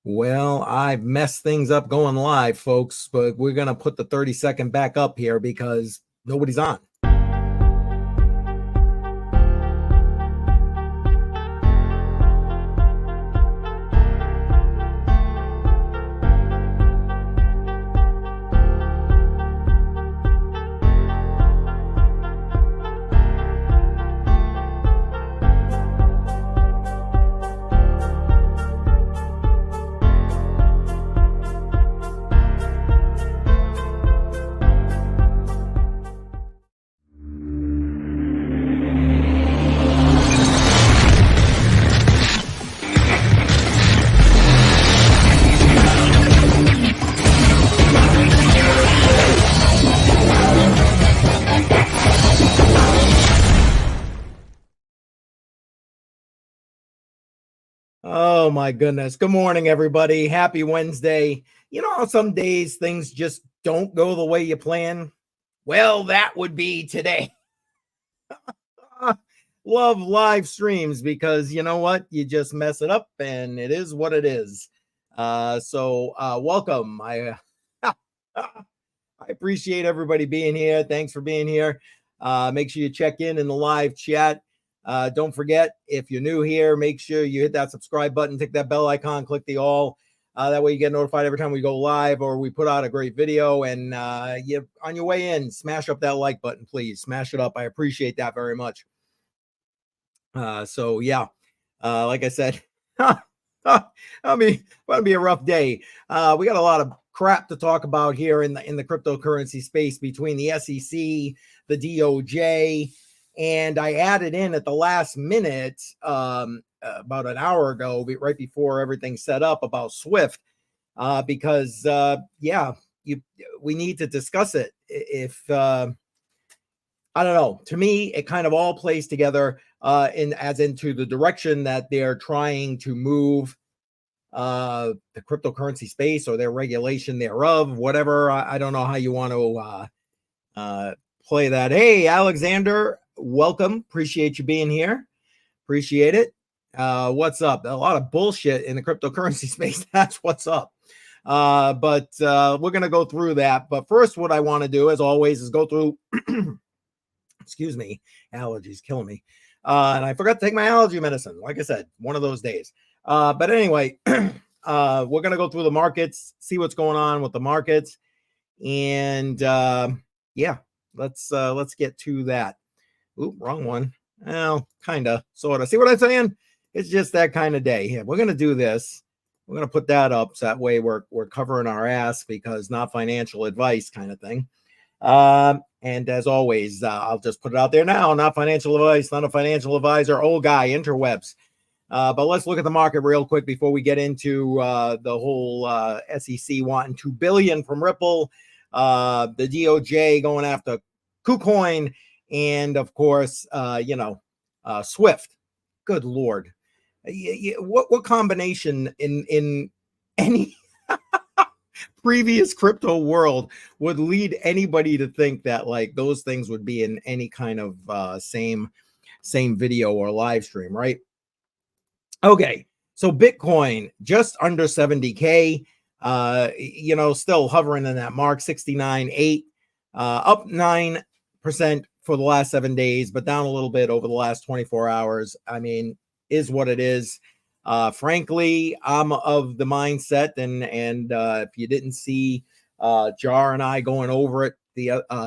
Well, I've messed things up going live, folks, but we're going to put the 30-second back up here because nobody's on. Oh my goodness. Good morning, everybody. Happy Wednesday. You know how some days things just don't go the way you plan? Well, that would be today. Love live streams because you know what? You just mess it up and it is what it is. Welcome. I appreciate everybody being here. Thanks for being here. Make sure you check in the live chat. Don't forget, if you're new here, make sure you hit that subscribe button, tick that bell icon, click the all. That way you get notified every time we go live or we put out a great video. And you on your way in, smash up that like button, please. Smash it up. I appreciate that very much. Like I said, I mean, it's going to be a rough day. We got a lot of crap to talk about here in the cryptocurrency space between the SEC, the DOJ, and I added in at the last minute about an hour ago, right before everything set up, about Swift, because we need to discuss it. If I don't know, to me, it kind of all plays together into the direction that they're trying to move the cryptocurrency space or their regulation thereof, whatever. I don't know how you want to play that. Hey, Alexander, welcome. Appreciate you being here. Appreciate it. What's up? A lot of bullshit in the cryptocurrency space. That's what's up. But we're going to go through that. But first, what I want to do, as always, is go through, excuse me, allergies killing me. And I forgot to take my allergy medicine. Like I said, one of those days. But anyway, we're going to go through the markets, see what's going on with the markets. And let's get to that. Oop, wrong one. Well, kind of, sort of. See what I'm saying? It's just that kind of day. Yeah, we're going to do this. We're going to put that up so that way we're covering our ass because not financial advice kind of thing. And as always, I'll just put it out there now. Not financial advice, not a financial advisor, old guy, interwebs. But let's look at the market real quick before we get into the whole SEC wanting $2 billion from Ripple, the DOJ going after KuCoin, and of course, Swift. Good Lord. What combination in any previous crypto world would lead anybody to think that like those things would be in any kind of same video or live stream, right? Okay, so Bitcoin just under 70K, still hovering in that mark, 69.8, up 9% for the last 7 days, but down a little bit over the last 24 hours. I mean, is what it is. Frankly, I'm of the mindset, and if you didn't see Jar and I going over it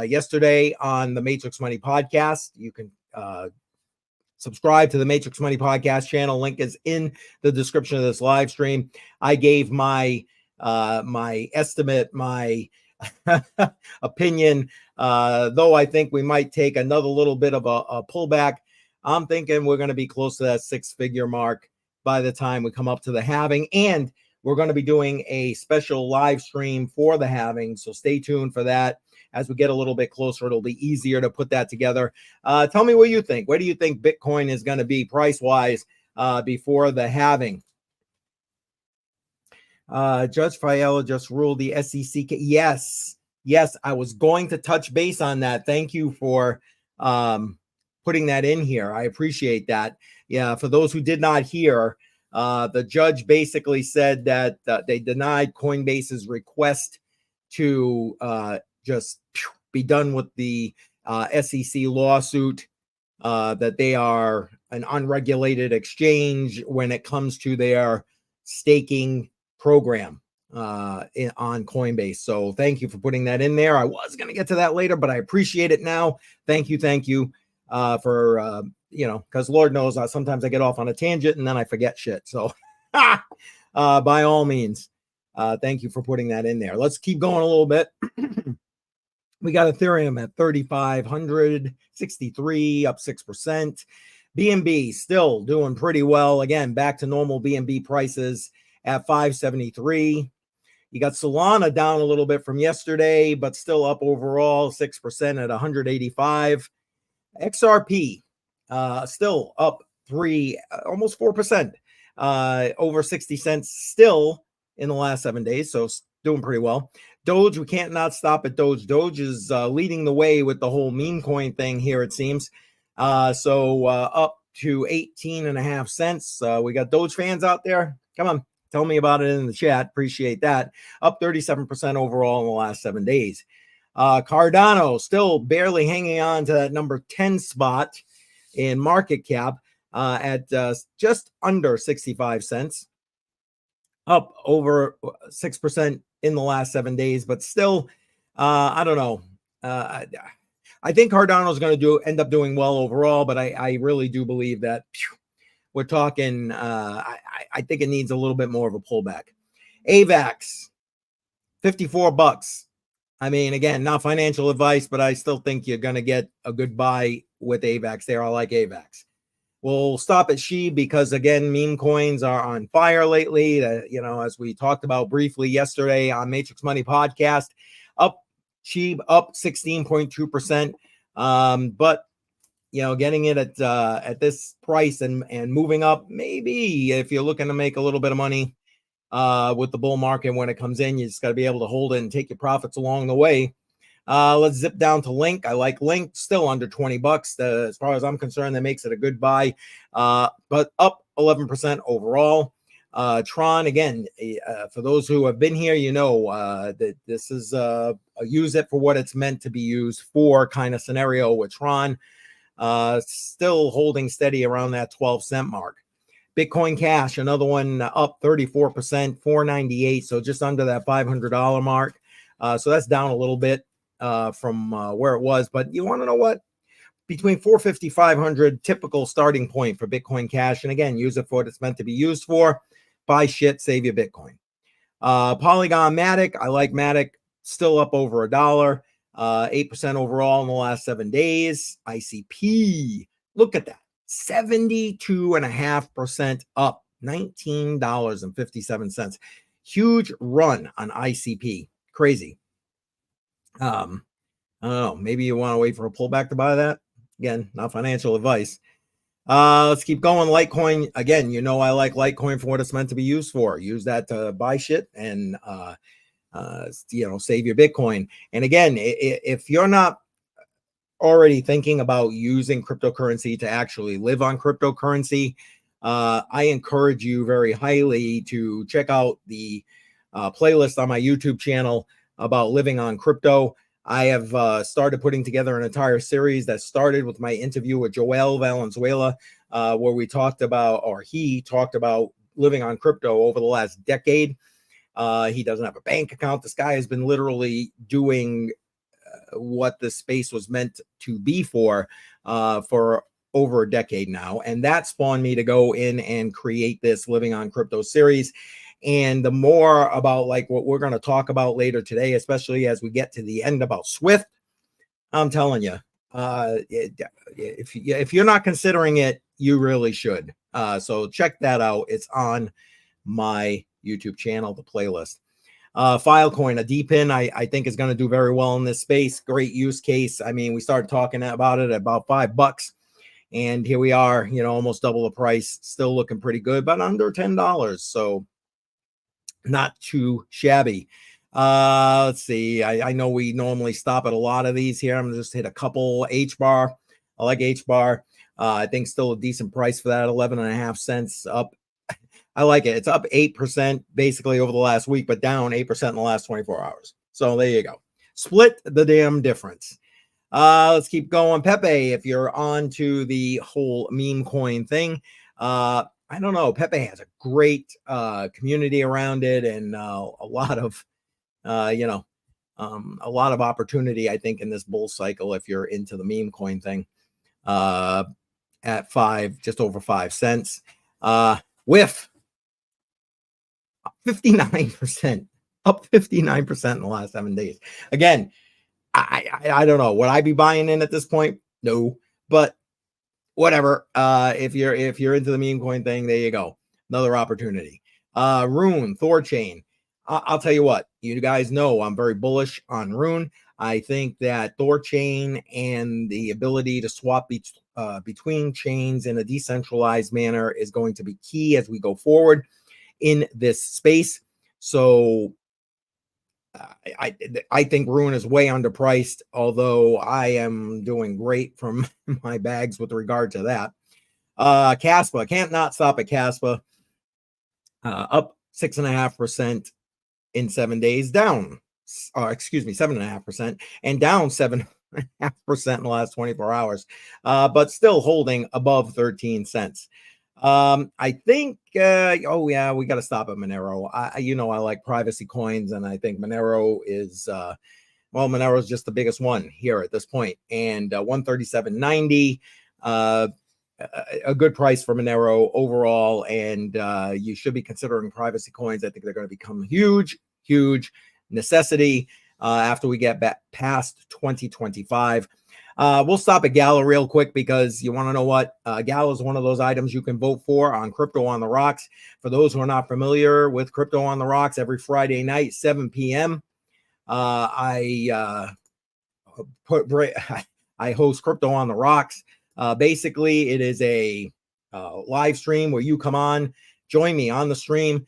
yesterday on the Matrix Money podcast, you can subscribe to the Matrix Money podcast channel. Link is in the description of this live stream. I gave my estimate, my opinion, though I think we might take another little bit of a pullback. I'm thinking we're going to be close to that 6-figure mark by the time we come up to the halving, and we're going to be doing a special live stream for the halving, so stay tuned for that. As we get a little bit closer, it'll be easier to put that together. Tell me what you think. Where do you think Bitcoin is going to be price-wise before the halving? Judge Fiala just ruled the SEC. Yes, I was going to touch base on that. Thank you for putting that in here. I appreciate that. Yeah, for those who did not hear, The judge basically said that they denied Coinbase's request to just be done with the SEC lawsuit, that they are an unregulated exchange when it comes to their staking program on Coinbase. So thank you for putting that in there. I was going to get to that later, but I appreciate it now. Thank you for because Lord knows sometimes I get off on a tangent and then I forget shit. So by all means, thank you for putting that in there. Let's keep going a little bit. We got Ethereum at 3,563, up 6%. BNB still doing pretty well. Again, back to normal BNB prices at 573. You got Solana down a little bit from yesterday, but still up overall 6% at 185. XRP still up almost 4%, over 60 cents still in the last 7 days. So doing pretty well. Doge, we can't not stop at Doge. Doge is leading the way with the whole meme coin thing here, it seems. So up to 18.5 cents. We got Doge fans out there. Come on, tell me about it in the chat. Appreciate that. Up 37% overall in the last 7 days. Cardano still barely hanging on to that number 10 spot in market cap at just under 65 cents. Up over 6% in the last 7 days, but still, I don't know. I think Cardano is going to end up doing well overall, but I really do believe that we're talking. I think it needs a little bit more of a pullback. AVAX, $54. I mean, again, not financial advice, but I still think you're going to get a good buy with AVAX there. I like AVAX. We'll stop at SHIB because, again, meme coins are on fire lately. As we talked about briefly yesterday on Matrix Money Podcast, SHIB up 16.2%. But getting it at this price and moving up, maybe if you're looking to make a little bit of money with the bull market when it comes in, you just got to be able to hold it and take your profits along the way. Let's zip down to Link. I like Link, still under $20. As far as I'm concerned, that makes it a good buy, but up 11% overall. Tron, again, for those who have been here, that this is a use it for what it's meant to be used for kind of scenario with Tron. Still holding steady around that 12-cent mark. Bitcoin Cash, another one up 34%, 498, so just under that $500 mark. So that's down a little bit from where it was, but you want to know what? Between 450, 500, typical starting point for Bitcoin Cash. And again, use it for what it's meant to be used for. Buy shit, save your Bitcoin. Polygon Matic, I like Matic, still up over $1, 8% overall in the last 7 days. ICP, look at that, 72.5% up, $19.57. Huge run on ICP, crazy. I don't know, maybe you want to wait for a pullback to buy that. Again, not financial advice. Let's keep going. Litecoin, again, I like Litecoin for what it's meant to be used for. Use that to buy shit and save your Bitcoin. And again, if you're not already thinking about using cryptocurrency to actually live on cryptocurrency, I encourage you very highly to check out the playlist on my YouTube channel about living on crypto. I have started putting together an entire series that started with my interview with Joel Valenzuela, where he talked about living on crypto over the last decade. He doesn't have a bank account. This guy has been literally doing what the space was meant to be for over a decade now. And that spawned me to go in and create this Living on Crypto series. And the more about like what we're going to talk about later today, especially as we get to the end about Swift, I'm telling you, if you're not considering it, you really should. So check that out. It's on my YouTube channel, the playlist. Filecoin, a DPIN, I think is going to do very well in this space. Great use case. I mean, we started talking about it at about $5, and here we are, almost double the price, still looking pretty good, but under $10. So not too shabby. Let's see. I know we normally stop at a lot of these here. I'm gonna just hit a couple. HBAR. I like HBAR. I think still a decent price for that. 11.5 cents up. I like it. It's up 8% basically over the last week, but down 8% in the last 24 hours. So there you go. Split the damn difference. Let's keep going. Pepe, if you're on to the whole meme coin thing, I don't know. Pepe has a great community around it, and a lot of a lot of opportunity, I think, in this bull cycle if you're into the meme coin thing. At just over 5 cents. Whiff 59%, up 59% in the last 7 days. Again, I don't know. Would I be buying in at this point? No, but whatever. If you're into the meme coin thing, there you go. Another opportunity. Rune, Thorchain. I'll tell you what, you guys know I'm very bullish on Rune. I think that Thorchain and the ability to swap between chains in a decentralized manner is going to be key as we go forward in this space. So I think Rune is way underpriced, although I am doing great from my bags with regard to that. Caspa, can't not stop at Caspa. Up 6.5% in 7 days, down 7.5%, and down 7.5% in the last 24 hours, but still holding above 13 cents. I think, oh yeah, we got to stop at Monero. I like privacy coins, and I think Monero is, Monero is just the biggest one here at this point, and 137.90, a good price for Monero overall, and you should be considering privacy coins. I think they're going to become huge necessity after we get back past 2025. We'll stop at Gala real quick because you want to know what? Gala is one of those items you can vote for on Crypto on the Rocks. For those who are not familiar with Crypto on the Rocks, every Friday night, 7 p.m., I host Crypto on the Rocks. Basically, it is a live stream where you come on, join me on the stream,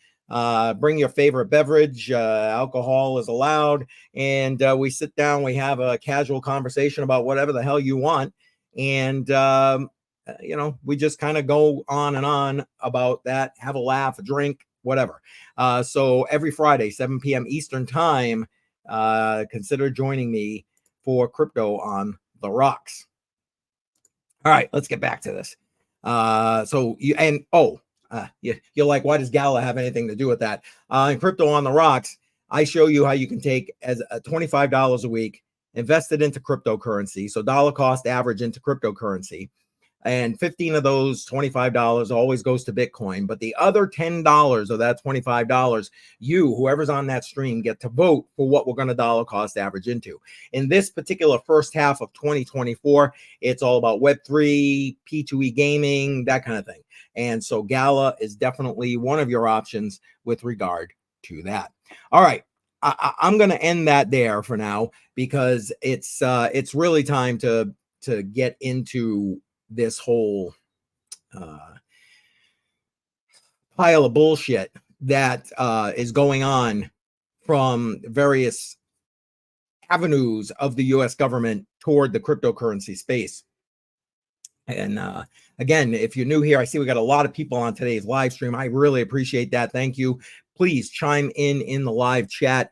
bring your favorite beverage, alcohol is allowed, and we sit down, we have a casual conversation about whatever the hell you want, and we just kind of go on and on about that, have a laugh, a drink, whatever. So every Friday, 7 p.m. Eastern time, consider joining me for Crypto on the Rocks. All right, let's get back to this. You're like, why does Gala have anything to do with that? In Crypto on the Rocks, I show you how you can take as $25 a week, invest it into cryptocurrency. So dollar cost average into cryptocurrency. And 15 of those $25 always goes to Bitcoin. But the other $10 of that $25, whoever's on that stream, get to vote for what we're going to dollar cost average into. In this particular first half of 2024, it's all about Web3, P2E gaming, that kind of thing. And so Gala is definitely one of your options with regard to that. All right. I'm going to end that there for now because it's really time to get into this whole pile of bullshit that is going on from various avenues of the U.S. government toward the cryptocurrency space. And again, if you're new here, I see we got a lot of people on today's live stream. I really appreciate that. Thank you. Please chime in the live chat.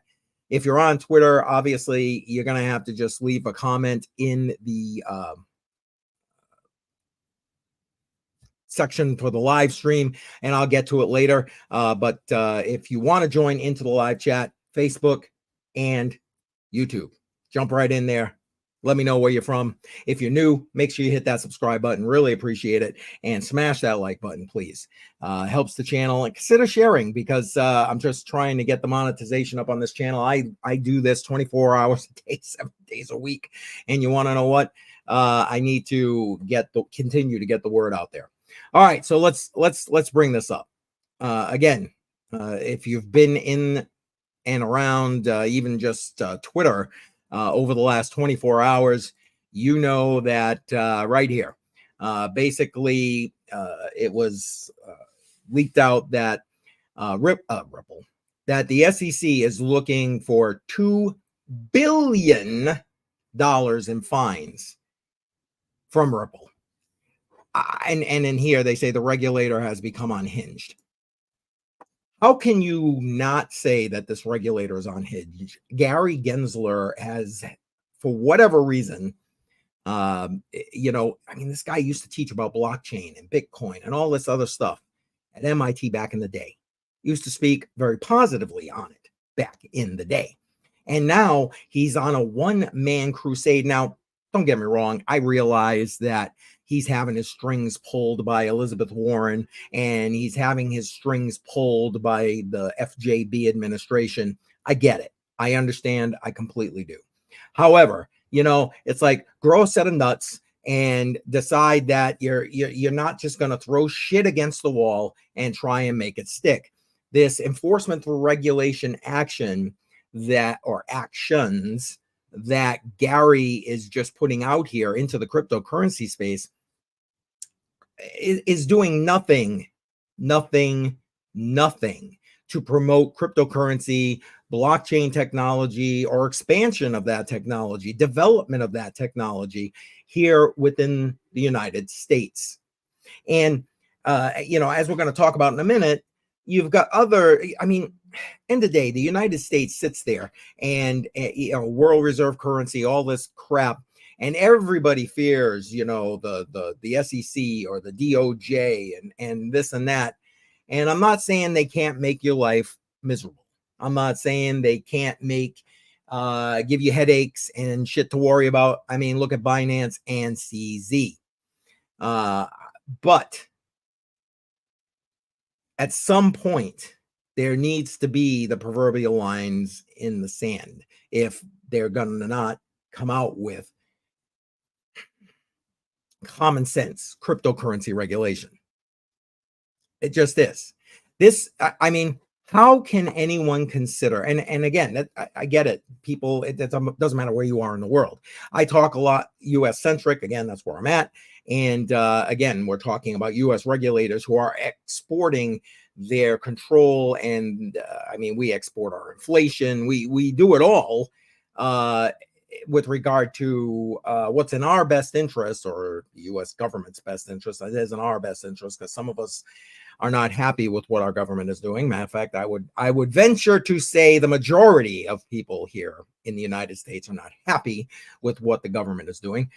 If you're on Twitter, obviously, you're going to have to just leave a comment in the section for the live stream, and I'll get to it later. But if you want to join into the live chat, Facebook and YouTube, jump right in there. Let me know where you're from. If you're new, make sure you hit that subscribe button. Really appreciate it. And smash that like button, please. Helps the channel. And consider sharing because I'm just trying to get the monetization up on this channel. I do this 24 hours a day, 7 days a week. And you want to know what? I need to continue to get the word out there. All right, so let's bring this up. Again, if you've been in and around even just Twitter over the last 24 hours, you know that right here, basically it was leaked out that Ripple, that the SEC is looking for $2 billion in fines from Ripple. And in here, they say the regulator has become unhinged. how can you not say that this regulator is on hinge? Gary Gensler has, for whatever reason, I mean, this guy used to teach about blockchain and Bitcoin and all this other stuff at MIT back in the day. He used to speak very positively on it back in the day. And now he's on a one-man crusade. Now, don't get me wrong. I realize that he's having his strings pulled by Elizabeth Warren, and he's having his strings pulled by the FJB administration. I get it. I understand. I completely do. However, it's like grow a set of nuts and decide that you're not just going to throw shit against the wall and try and make it stick. This enforcement through regulation action actions that Gary is just putting out here into the cryptocurrency space is doing nothing to promote cryptocurrency, blockchain technology, or expansion of that technology, development of that technology here within the United States. And, as we're going to talk about in a minute, you've got end of the day, the United States sits there and, world reserve currency, all this crap, and everybody fears, the SEC or the DOJ and this and that. And I'm not saying they can't make your life miserable. I'm not saying they can't give you headaches and shit to worry about. I mean, look at Binance and CZ. But at some point, there needs to be the proverbial lines in the sand if they're going to not come out with common sense cryptocurrency regulation. It just is. How can anyone consider, and again, I get it, people, it doesn't matter where you are in the world. I talk a lot US centric, again, that's where I'm at. And again, we're talking about US regulators who are exporting their control. And we export our inflation. We do it all with regard to what's in our best interest, or the US government's best interest. It is in our best interest because some of us are not happy with what our government is doing. Matter of fact, I would venture to say the majority of people here in the United States are not happy with what the government is doing.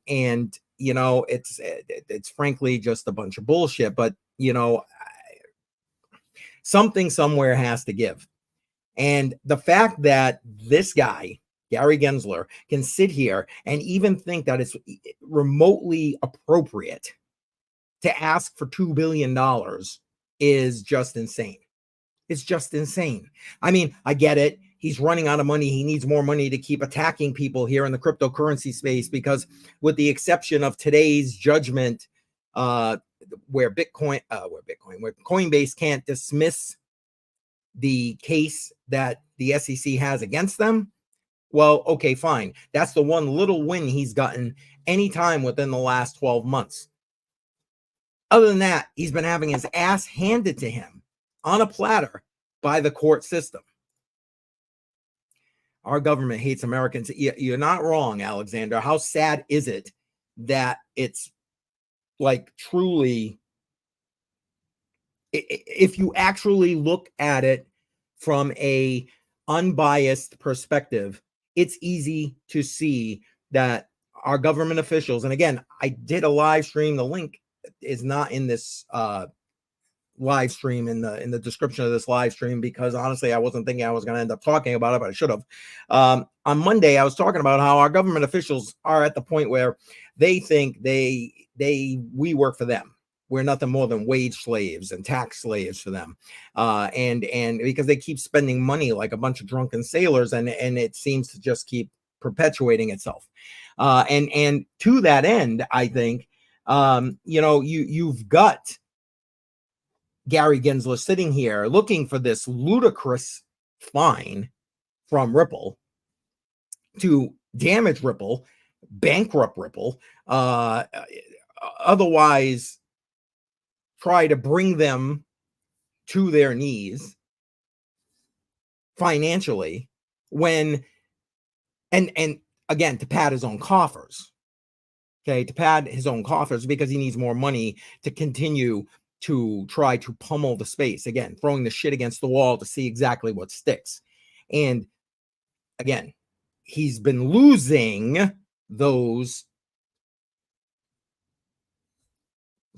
It's frankly just a bunch of bullshit, but something somewhere has to give. And the fact that this guy, Gary Gensler, can sit here and even think that it's remotely appropriate to ask for $2 billion is just insane. It's just insane. I get it. He's running out of money. He needs more money to keep attacking people here in the cryptocurrency space, because with the exception of today's judgment, where Coinbase can't dismiss the case that the SEC has against them, well, okay, fine. That's the one little win he's gotten anytime within the last 12 months. Other than that, he's been having his ass handed to him on a platter by the court system. Our government hates Americans. You're not wrong, Alexander. How sad is it that it's like truly, if you actually look at it from a unbiased perspective, it's easy to see that our government officials, and again, I did a live stream, the link is not in this live stream, in the description of this live stream, because honestly, I wasn't thinking I was going to end up talking about it, but I should have. On Monday, I was talking about how our government officials are at the point where they think we work for them. We're nothing more than wage slaves and tax slaves for them. And because they keep spending money like a bunch of drunken sailors, and it seems to just keep perpetuating itself. And to that end, I think, you've got Gary Gensler sitting here looking for this ludicrous fine from Ripple to damage Ripple, bankrupt Ripple, otherwise try to bring them to their knees financially, when and again, to pad his own coffers. Okay, to pad his own coffers, because he needs more money to continue to try to pummel the space. Again, throwing the shit against the wall to see exactly what sticks. And again, he's been losing those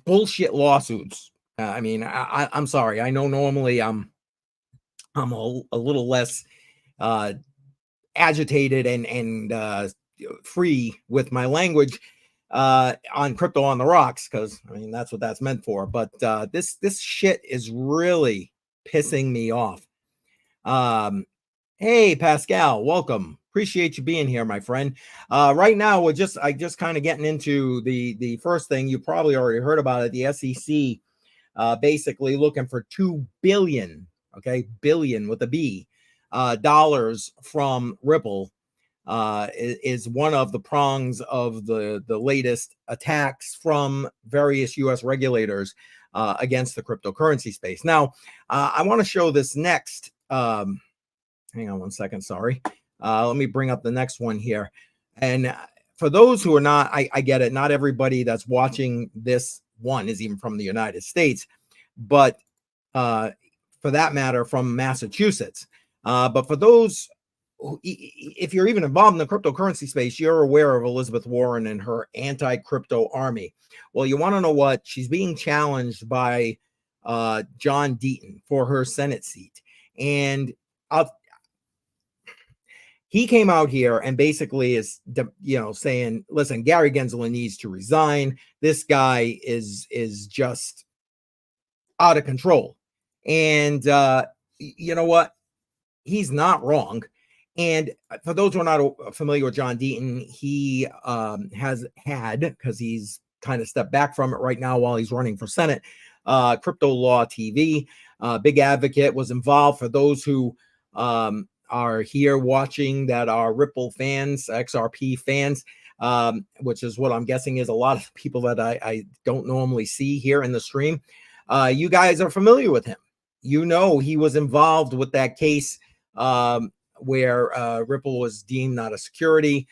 bullshit lawsuits. I mean, I'm sorry. I know normally I'm a little less agitated and free with my language on Crypto on the Rocks, because I mean that's what that's meant for. But this shit is really pissing me off. Hey Pascal, welcome. Appreciate you being here, my friend. Right now we're just kind of getting into the first thing. You probably already heard about it. The SEC basically looking for $2 billion, okay, billion with a B, dollars from Ripple. Is one of the prongs of the latest attacks from various U.S. regulators against the cryptocurrency space. Now, I want to show this next. Hang on one second. Sorry. Let me bring up the next one here. And for those who are not, I get it. Not everybody that's watching this one is even from the United States, but for that matter, from Massachusetts. But for those, if you're even involved in the cryptocurrency space, you're aware of Elizabeth Warren and her anti-crypto army. Well, you want to know what? She's being challenged by John Deaton for her Senate seat. And he came out here and basically is, saying, listen, Gary Gensler needs to resign. This guy is just out of control. And you know what? He's not wrong. And for those who are not familiar with John Deaton, he has had, because he's kind of stepped back from it right now while he's running for Senate, Crypto Law TV, big advocate, was involved. For those who are here watching that are Ripple fans, XRP fans, which is what I'm guessing is a lot of people that I don't normally see here in the stream. You guys are familiar with him. You know he was involved with that case where Ripple was deemed not a security,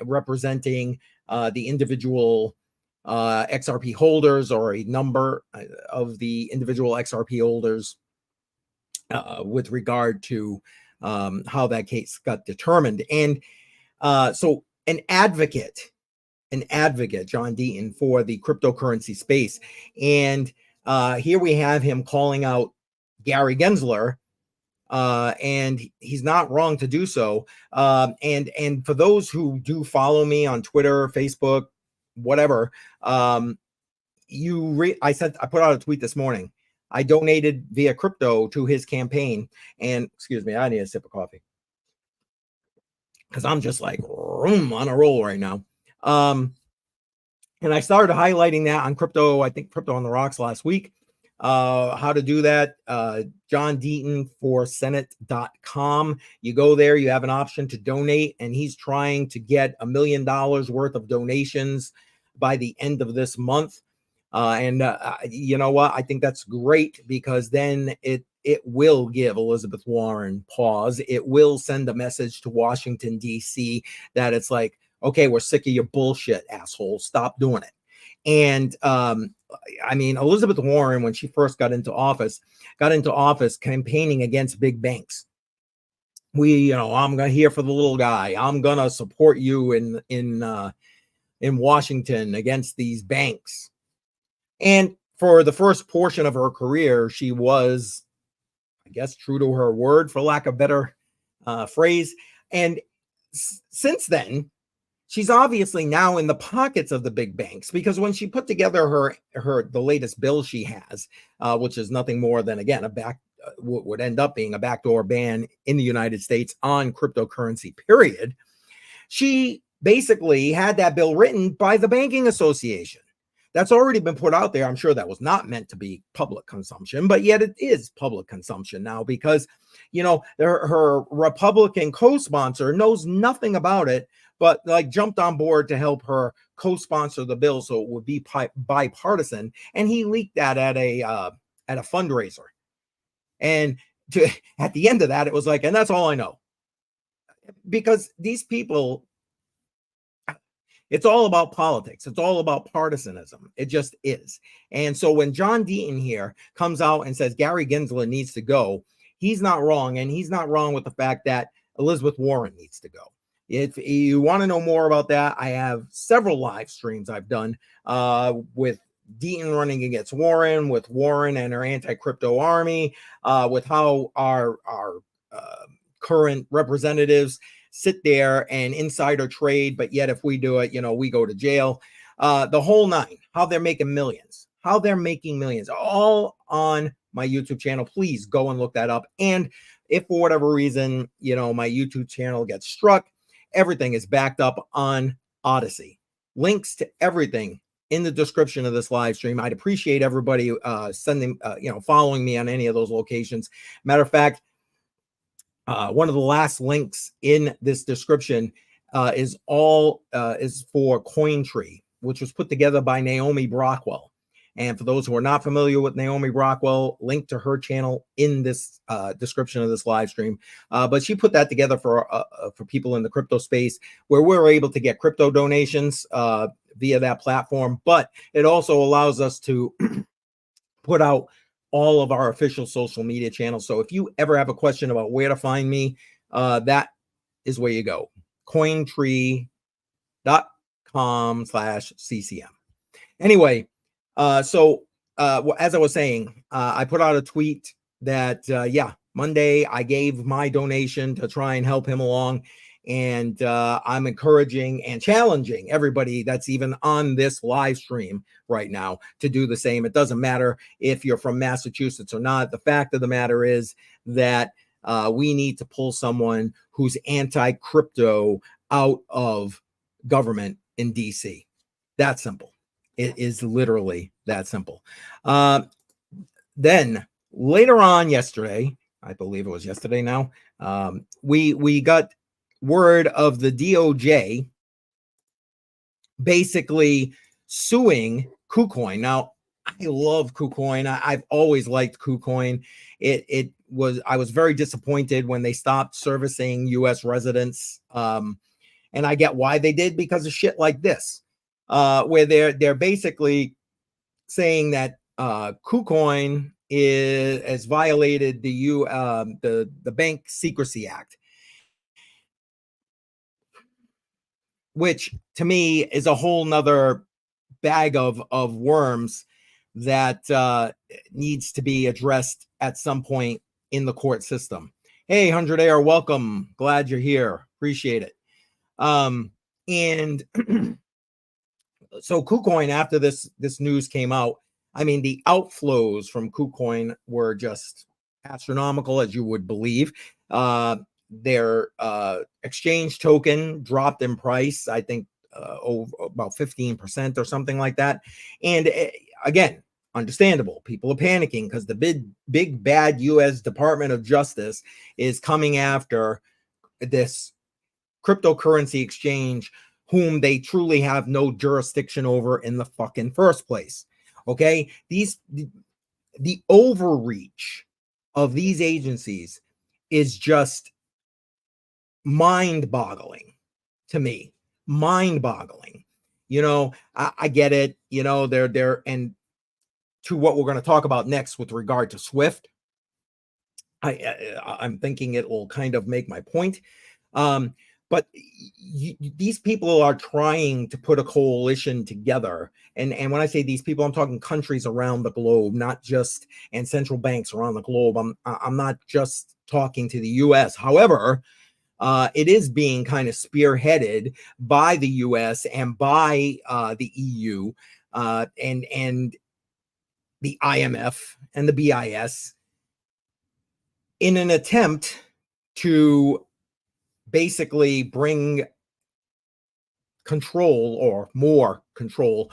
representing the individual XRP holders, or a number of the individual XRP holders with regard to how that case got determined. And so an advocate, John Deaton, for the cryptocurrency space. And here we have him calling out Gary Gensler, and he's not wrong to do so. And for those who do follow me on Twitter, Facebook, whatever, I put out a tweet this morning. I donated via crypto to his campaign. And excuse me, I need a sip of coffee, because I'm just like on a roll right now. And I started highlighting that on Crypto on the Rocks last week. How to do that. John Deaton for Senate.com. You go there, you have an option to donate, and he's trying to get $1 million worth of donations by the end of this month. And you know what? I think that's great, because then it will give Elizabeth Warren pause. It will send a message to Washington, D.C. that it's like, okay, we're sick of your bullshit, asshole. Stop doing it. And I mean, Elizabeth Warren, when she first got into office campaigning against big banks. I'm going to here for the little guy. I'm going to support you in Washington against these banks. And for the first portion of her career, she was, I guess, true to her word, for lack of a better phrase. And since then, she's obviously now in the pockets of the big banks, because when she put together the latest bill she has, which is nothing more than, again, would end up being a backdoor ban in the United States on cryptocurrency, period. She basically had that bill written by the banking association. That's already been put out there. I'm sure that was not meant to be public consumption, but yet it is public consumption now, because, her Republican co-sponsor knows nothing about it, but jumped on board to help her co-sponsor the bill so it would be bipartisan. And he leaked that at a fundraiser. And at the end of that, it was like, and that's all I know. Because these people, It's all about politics. It's all about partisanism. It just is. And so when John Deaton here comes out and says Gary Gensler needs to go, he's not wrong. And he's not wrong with the fact that Elizabeth Warren needs to go. If you want to know more about that, I have several live streams I've done with Deaton running against Warren, with Warren and her anti-crypto army, with how our current representatives sit there and insider trade, but yet if we do it, we go to jail. The whole nine, how they're making millions, all on my YouTube channel. Please go and look that up. And if for whatever reason, my YouTube channel gets struck, everything is backed up on Odyssey. Links to everything in the description of this live stream. I'd appreciate everybody following me on any of those locations. Matter of fact, one of the last links in this description is for CoinTree, which was put together by Naomi Brockwell. And for those who are not familiar with Naomi Brockwell, link to her channel in this description of this live stream. But she put that together for people in the crypto space, where we're able to get crypto donations via that platform. But it also allows us to put out all of our official social media channels. So if you ever have a question about where to find me, that is where you go. Cointree.com/CCM. Anyway, so as I was saying, I put out a tweet that, Monday I gave my donation to try and help him along. And I'm encouraging and challenging everybody that's even on this live stream right now to do the same. It doesn't matter if you're from Massachusetts or not. The fact of the matter is that we need to pull someone who's anti-crypto out of government in DC. That simple. It is literally that simple. Then later on yesterday, I believe it was yesterday now, we got word of the DOJ basically suing KuCoin. Now, I love KuCoin. I've always liked KuCoin. I was very disappointed when they stopped servicing U.S. residents. And I get why they did, because of shit like this, where they're basically saying that KuCoin has violated the Bank Secrecy Act, which to me is a whole nother bag of worms that needs to be addressed at some point in the court system. Hey, 100 Air, welcome. Glad you're here. Appreciate it. And so KuCoin, after this news came out, I mean, the outflows from KuCoin were just astronomical, as you would believe. Their exchange token dropped in price, I think about 15% or something like that. And again, understandable. People are panicking because the big bad U.S. Department of Justice is coming after this cryptocurrency exchange, whom they truly have no jurisdiction over in the fucking first place. Okay, the overreach of these agencies is just mind-boggling to me. Mind-boggling. I get it. They're and to what we're going to talk about next with regard to Swift, I'm thinking it will kind of make my point. But these people are trying to put a coalition together. And when I say these people, I'm talking countries around the globe, not just, and central banks around the globe. I'm not just talking to the US. However, it is being kind of spearheaded by the US and by the EU and the IMF and the BIS in an attempt to basically bring control or more control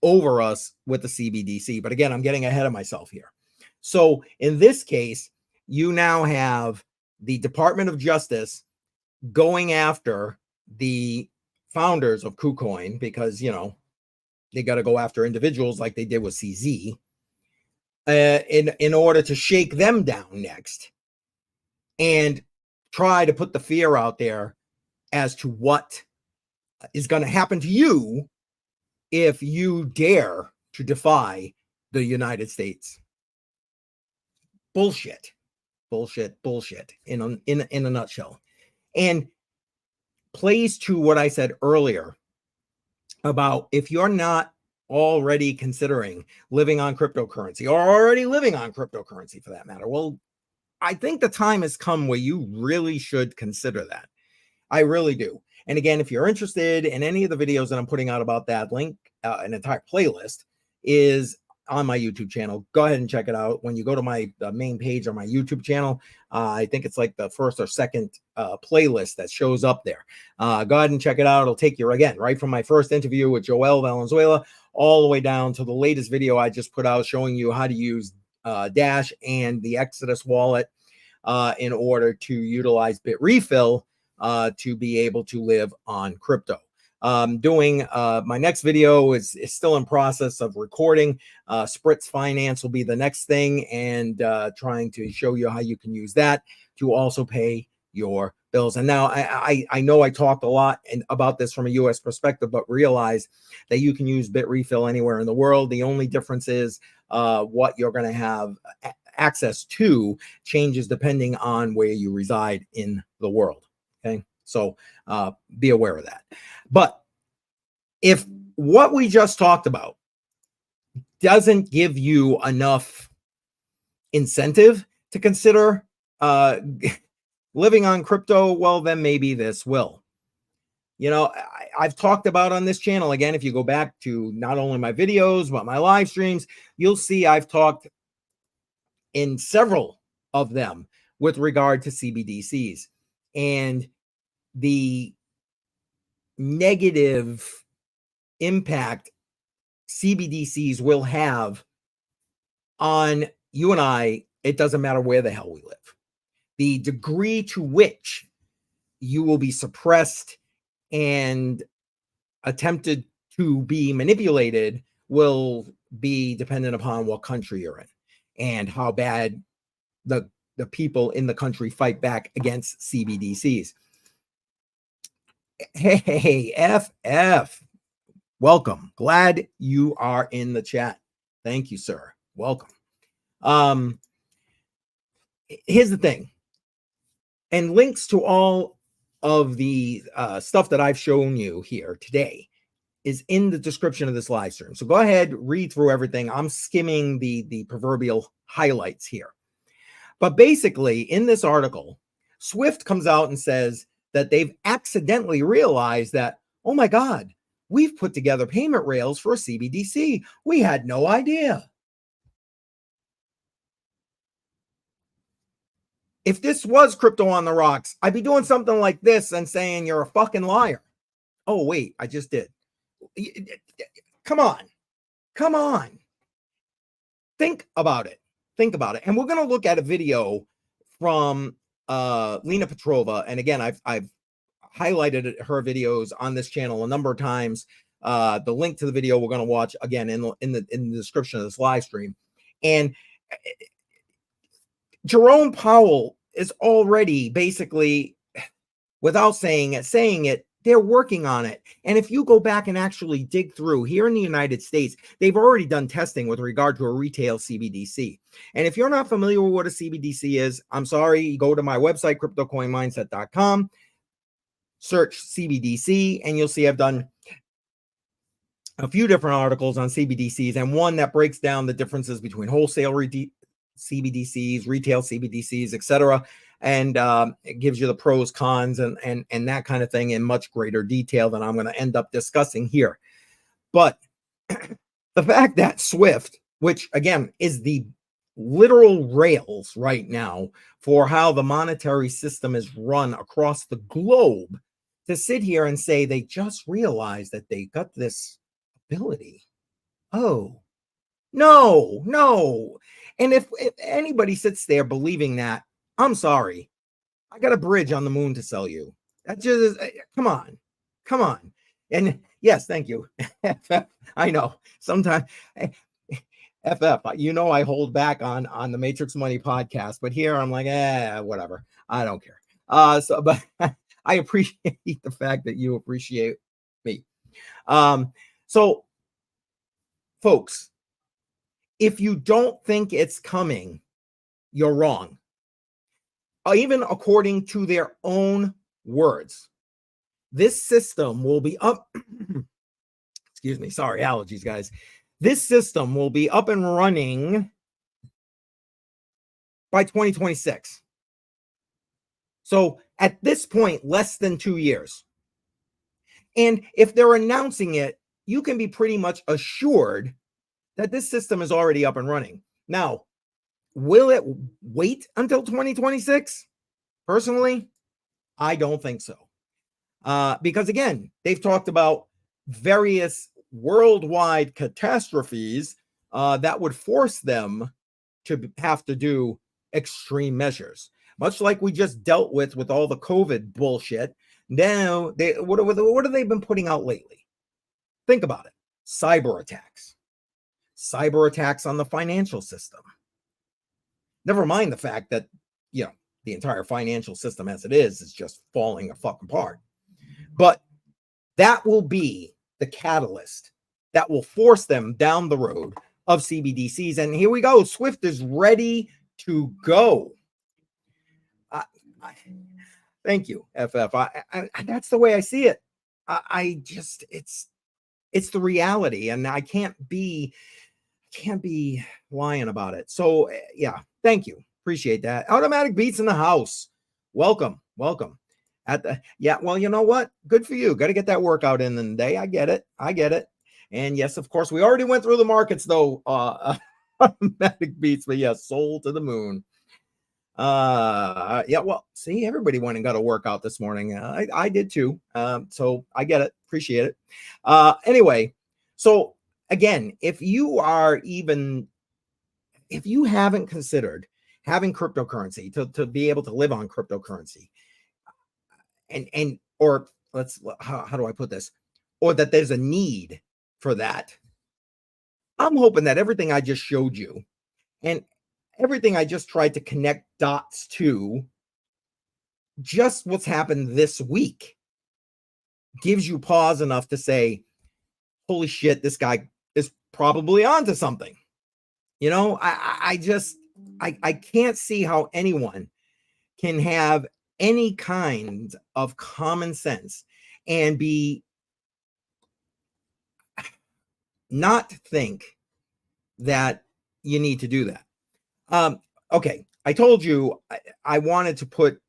over us with the CBDC. But again, I'm getting ahead of myself here. So in this case, you now have the Department of Justice going after the founders of KuCoin because, they got to go after individuals like they did with CZ in order to shake them down next and try to put the fear out there as to what is going to happen to you if you dare to defy the United States. Bullshit in a nutshell. And plays to what I said earlier about if you're not already considering living on cryptocurrency, or already living on cryptocurrency for that matter, well, I think the time has come where you really should consider that. I really do. And again, if you're interested in any of the videos that I'm putting out about that, link, an entire playlist is on my YouTube channel. Go ahead and check it out. When you go to my main page on my YouTube channel, I think it's like the first or second playlist that shows up there. Go ahead and check it out. It'll take you, again, right from my first interview with Joel Valenzuela all the way down to the latest video I just put out showing you how to use Dash and the Exodus wallet in order to utilize Bitrefill to be able to live on crypto. Doing my next video is still in process of recording. Spritz Finance will be the next thing, and trying to show you how you can use that to also pay your bills. And now I know I talked a lot about this from a US perspective, but realize that you can use Bitrefill anywhere in the world. The only difference is what you're going to have access to changes depending on where you reside in the world. Okay, so be aware of that. But if what we just talked about doesn't give you enough incentive to consider living on crypto, well, then maybe this will. You know, I've talked about on this channel, again, if you go back to not only my videos, but my live streams, you'll see I've talked in several of them with regard to CBDCs and the negative impact CBDCs will have on you and I. It doesn't matter where the hell we live. The degree to which you will be suppressed and attempted to be manipulated will be dependent upon what country you're in and how bad the people in the country fight back against CBDCs. Hey, FF, welcome. Glad you are in the chat. Thank you, sir. Welcome. Here's the thing, and links to all of the stuff that I've shown you here today is in the description of this live stream. So go ahead, read through everything. I'm skimming the proverbial highlights here. But basically, in this article, Swift comes out and says that they've accidentally realized that, oh my God, we've put together payment rails for a CBDC. We had no idea. If this was crypto on the rocks, I'd be doing something like this and saying you're a fucking liar. Oh, wait, I just did. Come on. Come on. Think about it. Think about it. And we're going to look at a video from Lena Petrova. And again, I've highlighted her videos on this channel a number of times. The link to the video we're going to watch again in the description of this live stream. And Jerome Powell is already basically, without saying it, they're working on it. And if you go back and actually dig through here in the United States, they've already done testing with regard to a retail CBDC. And if you're not familiar with what a CBDC is, I'm sorry, go to my website, CryptoCoinMindSet.com, search CBDC, and you'll see I've done a few different articles on CBDCs, and one that breaks down the differences between wholesale CBDCs, retail CBDCs, etc. And it gives you the pros, cons, and that kind of thing in much greater detail than I'm going to end up discussing here. But the fact that Swift, which again is the literal rails right now for how the monetary system is run across the globe, to sit here and say they just realized that they got this ability. Oh, no. And if anybody sits there believing that, I'm sorry, I got a bridge on the moon to sell you. That just, come on. And yes, thank you. I know sometimes FF, you know, I hold back on the Matrix Money podcast, but here I'm like, whatever. I don't care. But I appreciate the fact that you appreciate Me. So, folks, if you don't think it's coming, you're wrong. Even according to their own words, this system will be up. Excuse me. Sorry, allergies, guys. This system will be up and running by 2026. So at this point, less than 2 years. And if they're announcing it, you can be pretty much assured that this system is already up and running. Now, will it wait until 2026? Personally, I don't think so. Because again, they've talked about various worldwide catastrophes that would force them to have to do extreme measures, much like we just dealt with all the COVID bullshit. Now, what have they been putting out lately? Think about it. Cyber attacks on the financial system. Never mind the fact that, the entire financial system as it is just falling apart. But that will be the catalyst that will force them down the road of CBDCs. And here we go. Swift is ready to go. Thank you, FF. That's the way I see it. It's the reality, and I can't be lying about it. So yeah, thank you. Appreciate that. Automatic Beats in the house. Welcome. Well, you know what? Good for you. Got to get that workout in the day. I get it. And yes, of course, we already went through the markets though. Automatic Beats, but yes, sold to the moon. Well, see, everybody went and got a workout this morning. I did too. So I get it. Appreciate it. Anyway, so again, if you haven't considered having cryptocurrency to be able to live on cryptocurrency, or how do I put this? Or that there's a need for that. I'm hoping that everything I just showed you and everything I just tried to connect dots to, just what's happened this week, gives you pause enough to say, holy shit, this guy is probably onto something. I can't see how anyone can have any kind of common sense and not think that you need to do that. Okay, I told you I wanted to put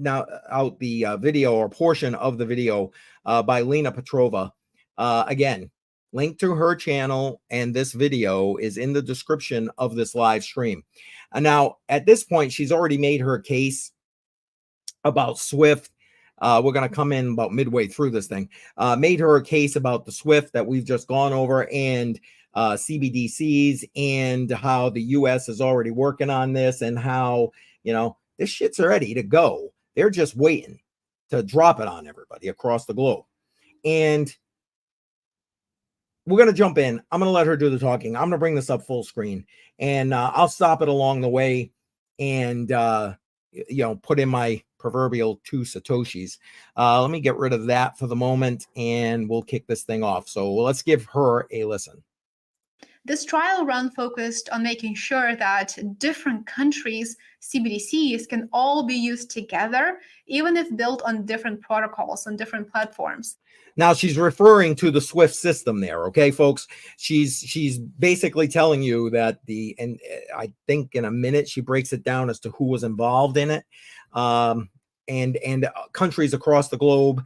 out the video or portion of the video by Lena Petrova. Again, link to her channel and this video is in the description of this live stream. Now, at this point, she's already made her case about Swift. We're going to come in about midway through this thing. Made her a case about the Swift that we've just gone over and CBDCs and how the US is already working on this and how, this shit's ready to go. They're just waiting to drop it on everybody across the globe. And we're going to jump in. I'm going to let her do the talking. I'm going to bring this up full screen and I'll stop it along the way and, put in my proverbial 2 Satoshis. Let me get rid of that for the moment and we'll kick this thing off. So let's give her a listen. This trial run focused on making sure that different countries' CBDCs can all be used together, even if built on different protocols, on different platforms. Now, she's referring to the SWIFT system there, okay, folks? She's basically telling you that and I think in a minute she breaks it down as to who was involved in it, and countries across the globe,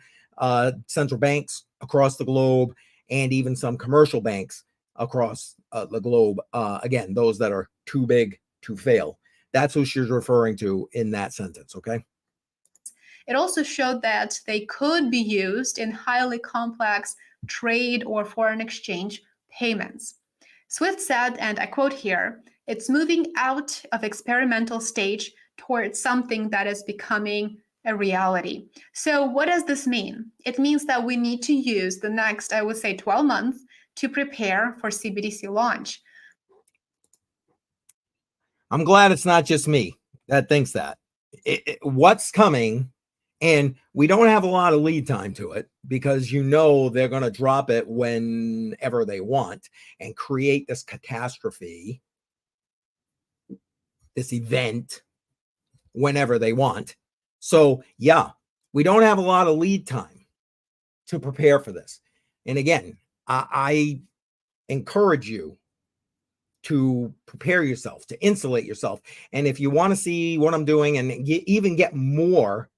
central banks across the globe, and even some commercial banks across the globe. Again, those that are too big to fail. That's who she's referring to in that sentence, okay? It also showed that they could be used in highly complex trade or foreign exchange payments. Swift said, and I quote here, "It's moving out of experimental stage towards something that is becoming a reality." So what does this mean? It means that we need to use the next, I would say, 12 months to prepare for CBDC launch. I'm glad it's not just me that thinks that. What's coming And we don't have a lot of lead time to it because you know they're going to drop it whenever they want and create this catastrophe, this event, whenever they want. So, yeah, we don't have a lot of lead time to prepare for this. And again, I encourage you to prepare yourself, to insulate yourself. And if you want to see what I'm doing and even get more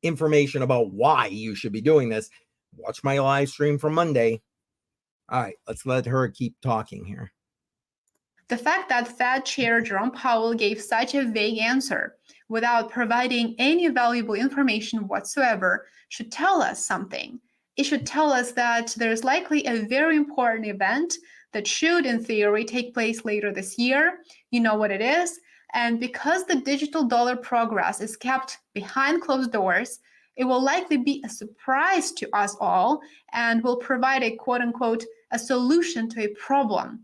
information about why you should be doing this, watch my live stream from Monday. All right, let's let her keep talking here. The fact that Fed Chair Jerome Powell gave such a vague answer without providing any valuable information whatsoever should tell us something. It should tell us that there's likely a very important event that should, in theory, take place later this year. You know what it is. And because the digital dollar progress is kept behind closed doors, it will likely be a surprise to us all and will provide a quote-unquote a solution to a problem.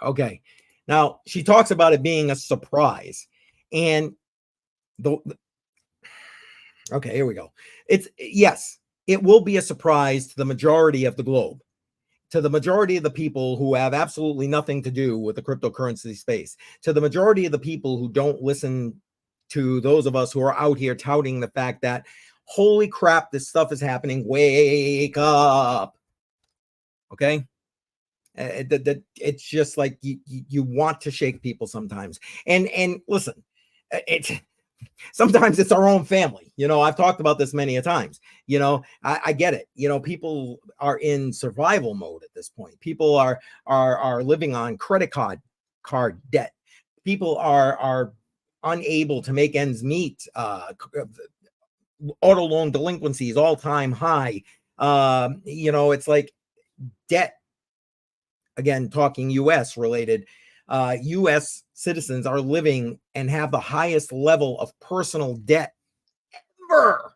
Okay. Now she talks about it being a surprise. And okay, here we go. Yes, it will be a surprise to the majority of the globe, to the majority of the people who have absolutely nothing to do with the cryptocurrency space, to the majority of the people who don't listen to those of us who are out here touting the fact that, holy crap, this stuff is happening. Wake up. Okay. It's just like you want to shake people sometimes. And listen, sometimes it's our own family. I've talked about this many a times. I get it. People are in survival mode at this point. People are living on credit card debt. People are unable to make ends meet. Auto loan delinquencies all-time high. It's like debt. Again, talking US related, US citizens are living and have the highest level of personal debt ever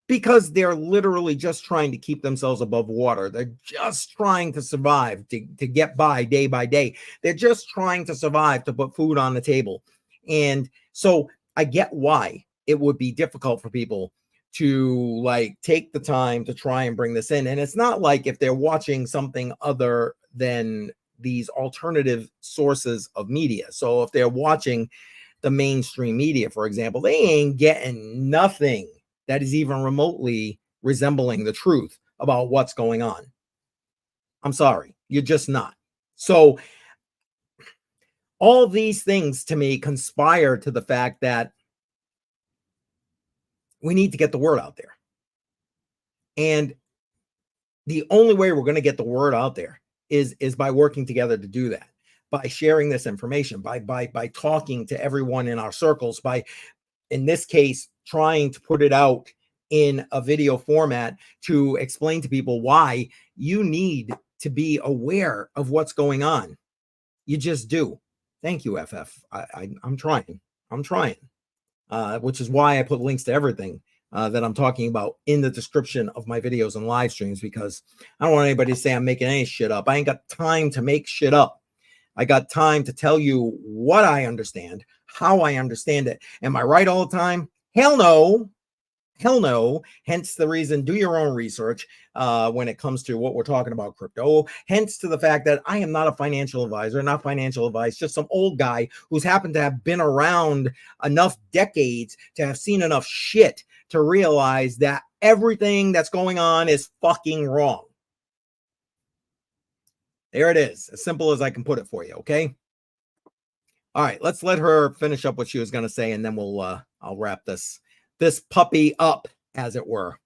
because they're literally just trying to keep themselves above water. They're just trying to survive, to get by day. They're just trying to survive, to put food on the table. And so I get why it would be difficult for people to take the time to try and bring this in. And it's not like if they're watching something other than these alternative sources of media. So if they're watching the mainstream media, for example, they ain't getting nothing that is even remotely resembling the truth about what's going on. I'm sorry, you're just not. So all these things to me conspire to the fact that we need to get the word out there. And the only way we're going to get the word out there is by working together to do that, by sharing this information, by talking to everyone in our circles, by, in this case, trying to put it out in a video format to explain to people why you need to be aware of what's going on. You just do. Thank you, FF. I'm trying, which is why I put links to everything that I'm talking about in the description of my videos and live streams, because I don't want anybody to say I'm making any shit up. I ain't got time to make shit up. I got time to tell you what I understand, how I understand it. Am I right all the time? Hell no. Hell no. Hence the reason, do your own research when it comes to what we're talking about crypto. Hence to the fact that I am not a financial advisor, not financial advice, just some old guy who's happened to have been around enough decades to have seen enough shit to realize that everything that's going on is fucking wrong. There it is. As simple as I can put it for you. Okay. All right. Let's let her finish up what she was going to say, and then I'll wrap this puppy up, as it were.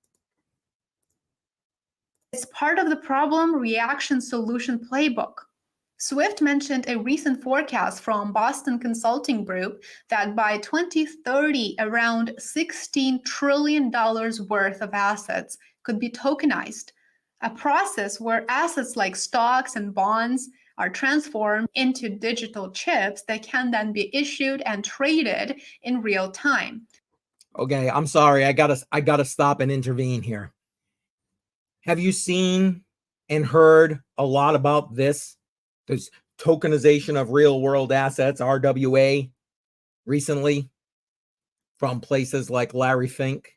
It's part of the problem reaction solution playbook. Swift mentioned a recent forecast from Boston Consulting Group that by 2030, around $16 trillion worth of assets could be tokenized, a process where assets like stocks and bonds are transformed into digital chips that can then be issued and traded in real time. Okay, I'm sorry. I gotta stop and intervene here. Have you seen and heard a lot about this tokenization of real world assets, RWA, recently? from places like Larry Fink.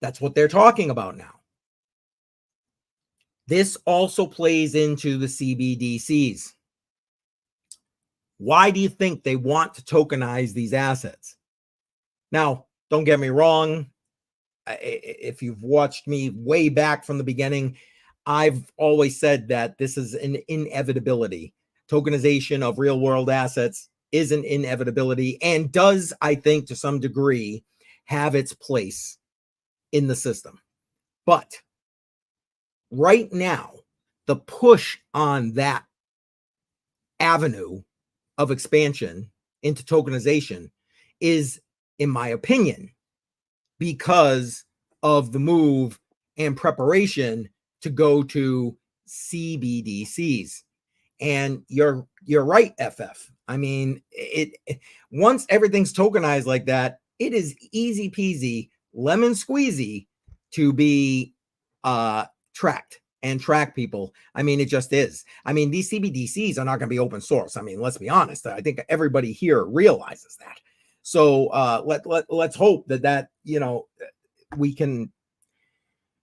That's what they're talking about now. This also plays into the CBDCs. Why do you think they want to tokenize these assets? Now, don't get me wrong. If you've watched me way back from the beginning, I've always said that this is an inevitability. Tokenization of real world assets is an inevitability and does, I think, to some degree, have its place in the system. But right now, the push on that avenue of expansion into tokenization is, in my opinion, because of the move and preparation to go to CBDCs. And you're right, FF. I mean, once everything's tokenized like that, it is easy peasy, lemon squeezy to be tracked and track people. I mean, it just is. I mean, these CBDCs are not going to be open source. I mean, let's be honest. I think everybody here realizes that. So let's hope that we can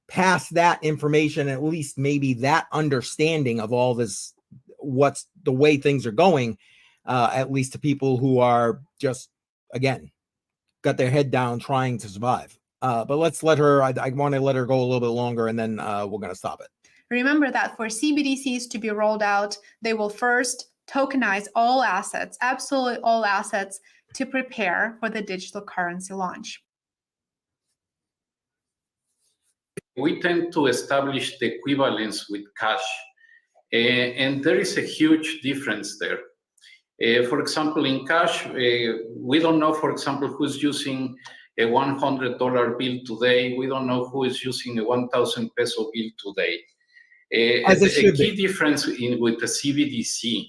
pass that information, at least maybe that understanding of all this, what's the way things are going, at least to people who are just, again, got their head down trying to survive. But let's let her, I want to let her go a little bit longer, and then we're going to stop it. Remember that for CBDCs to be rolled out, they will first tokenize all assets, absolutely all assets, to prepare for the digital currency launch. We tend to establish the equivalence with cash, and there is a huge difference there. For example, in cash, we don't know, for example, who's using a $100 bill today. We don't know who is using a 1,000 peso bill today. A key difference with the CBDC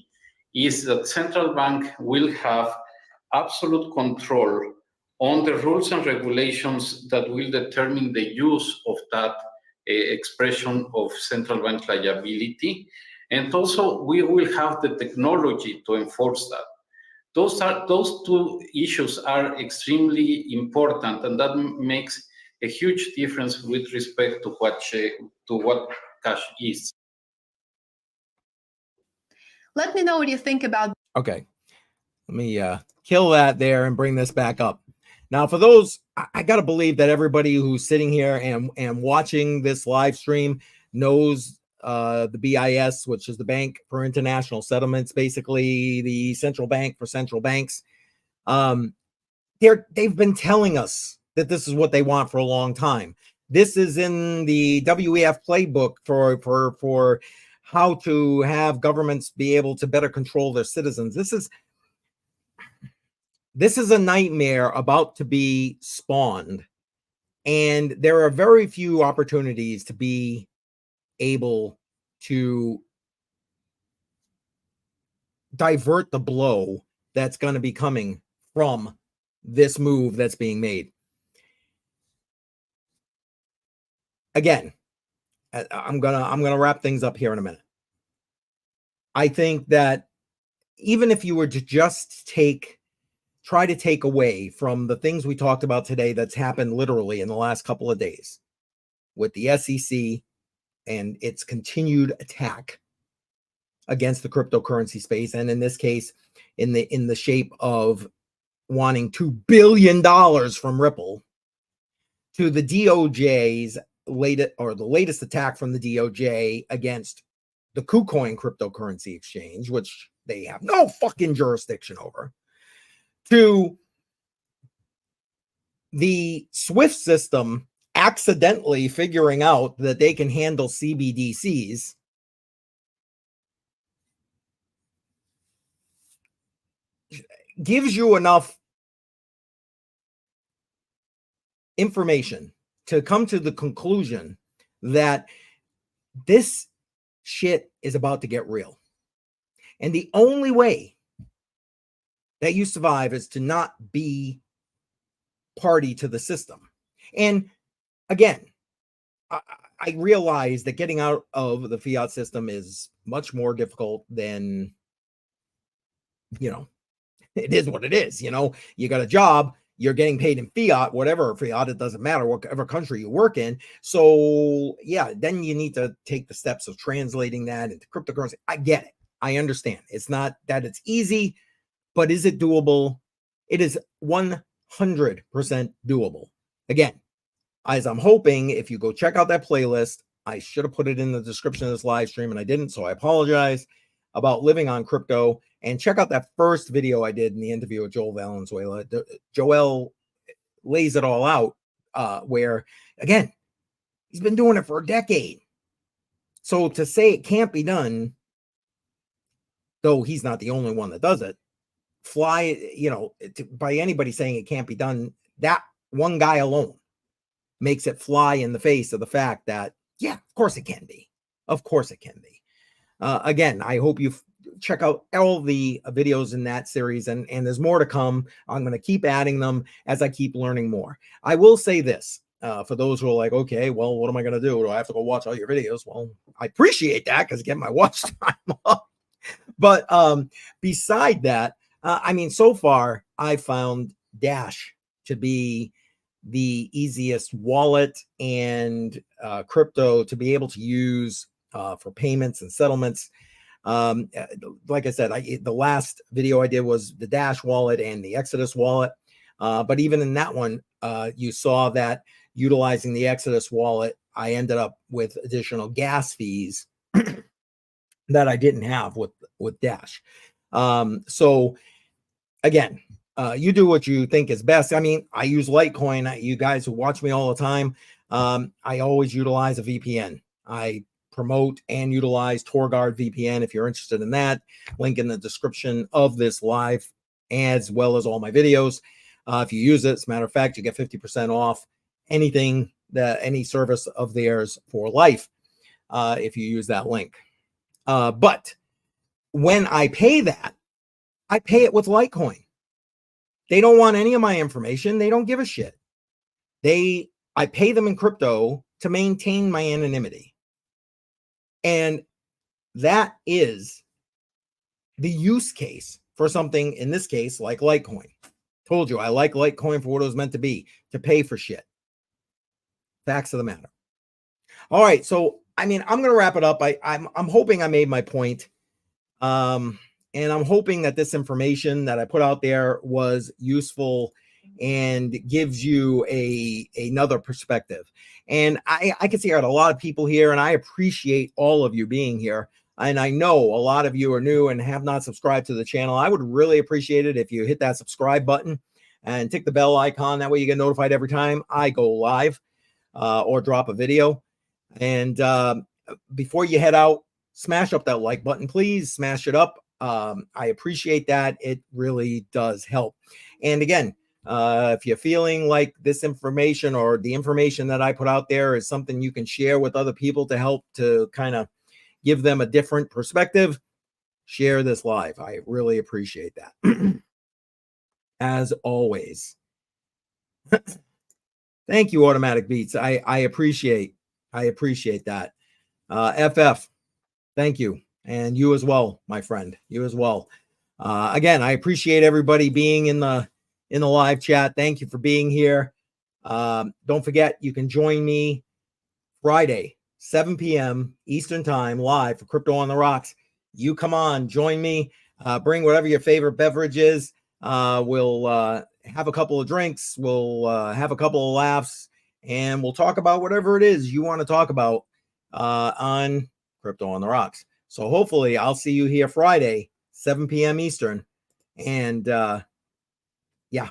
is that central bank will have absolute control on the rules and regulations that will determine the use of that expression of central bank liability. And also, we will have the technology to enforce that. Those two issues are extremely important, and that makes a huge difference with respect to what cash is. Let me know what you think about. Okay, let me kill that there and bring this back up. Now, for those, I got to believe that everybody who's sitting here and watching this live stream knows the BIS, which is the Bank for International Settlements, basically the central bank for central banks. They've been telling us that this is what they want for a long time. This is in the WEF playbook for how to have governments be able to better control their citizens. This is a nightmare about to be spawned, and there are very few opportunities to be able to divert the blow that's going to be coming from this move that's being made. Again, I'm gonna wrap things up here in a minute. I think that even if you were to just try to take away from the things we talked about today that's happened literally in the last couple of days with the SEC and its continued attack against the cryptocurrency space, and in this case, in the shape of wanting $2 billion from Ripple, to the DOJ's latest attack from the DOJ against the KuCoin cryptocurrency exchange, which they have no fucking jurisdiction over, to the SWIFT system accidentally figuring out that they can handle CBDCs, gives you enough information to come to the conclusion that this shit is about to get real. And the only way that you survive is to not be party to the system. And again, I realize that getting out of the fiat system is much more difficult than, it is what it is. You know, you got a job, you're getting paid in fiat, whatever fiat, it doesn't matter, whatever country you work in. So yeah, then you need to take the steps of translating that into cryptocurrency. I get it. I understand. It's not that it's easy, but is it doable? It is 100% doable. Again, as I'm hoping, if you go check out that playlist, I should have put it in the description of this live stream and I didn't, so I apologize, about living on crypto. And check out that first video I did in the interview with Joel Valenzuela. Joel lays it all out, where, again, he's been doing it for a decade. So to say it can't be done, though he's not the only one that does it, by anybody saying it can't be done, that one guy alone makes it fly in the face of the fact that, yeah, of course it can be. Of course it can be. Again, I hope you check out all the videos in that series, and there's more to come. I'm going to keep adding them as I keep learning more. I will say this, for those who are like, okay, well, what am I going to do? Do I have to go watch all your videos? Well, I appreciate that because get my watch time up. But beside that, I mean, so far I found Dash to be the easiest wallet and crypto to be able to use for payments and settlements. Like I said, the last video I did was the Dash wallet and the Exodus wallet. But even in that one, you saw that utilizing the Exodus wallet, I ended up with additional gas fees that I didn't have with Dash. So again, you do what you think is best. I mean, I use Litecoin. You guys who watch me all the time, I always utilize a VPN. I promote and utilize TorGuard VPN. If you're interested in that, link in the description of this live, as well as all my videos. If you use it, as a matter of fact, you get 50% off anything, any service of theirs for life, if you use that link. But when I pay that, I pay it with Litecoin. They don't want any of my information. They don't give a shit. I pay them in crypto to maintain my anonymity. And that is the use case for something, in this case, like Litecoin. Told you, I like Litecoin for what it was meant to be, to pay for shit. Facts of the matter. All right, so, I mean, I'm going to wrap it up. I'm hoping I made my point. And I'm hoping that this information that I put out there was useful and gives you another perspective. And I can see I got a lot of people here, and I appreciate all of you being here. And I know a lot of you are new and have not subscribed to the channel. I would really appreciate it if you hit that subscribe button and tick the bell icon. That way you get notified every time I go live or drop a video. And before you head out, smash up that like button, please. Smash it up. I appreciate that. It really does help. And again, if you're feeling like this information or the information that I put out there is something you can share with other people to help to kind of give them a different perspective, share this live. I really appreciate that. As always. Thank you, Automatic Beats. I appreciate that. FF, thank you. And you as well, my friend, you as well. Again, I appreciate everybody being in the live chat. Thank you for being here. Don't forget, you can join me Friday, 7 p.m. Eastern time, live for Crypto on the Rocks. You come on, join me. Bring whatever your favorite beverage is. We'll have a couple of drinks. We'll have a couple of laughs, and we'll talk about whatever it is you want to talk about on Crypto on the Rocks. So hopefully I'll see you here Friday, 7 p.m. Eastern. And yeah,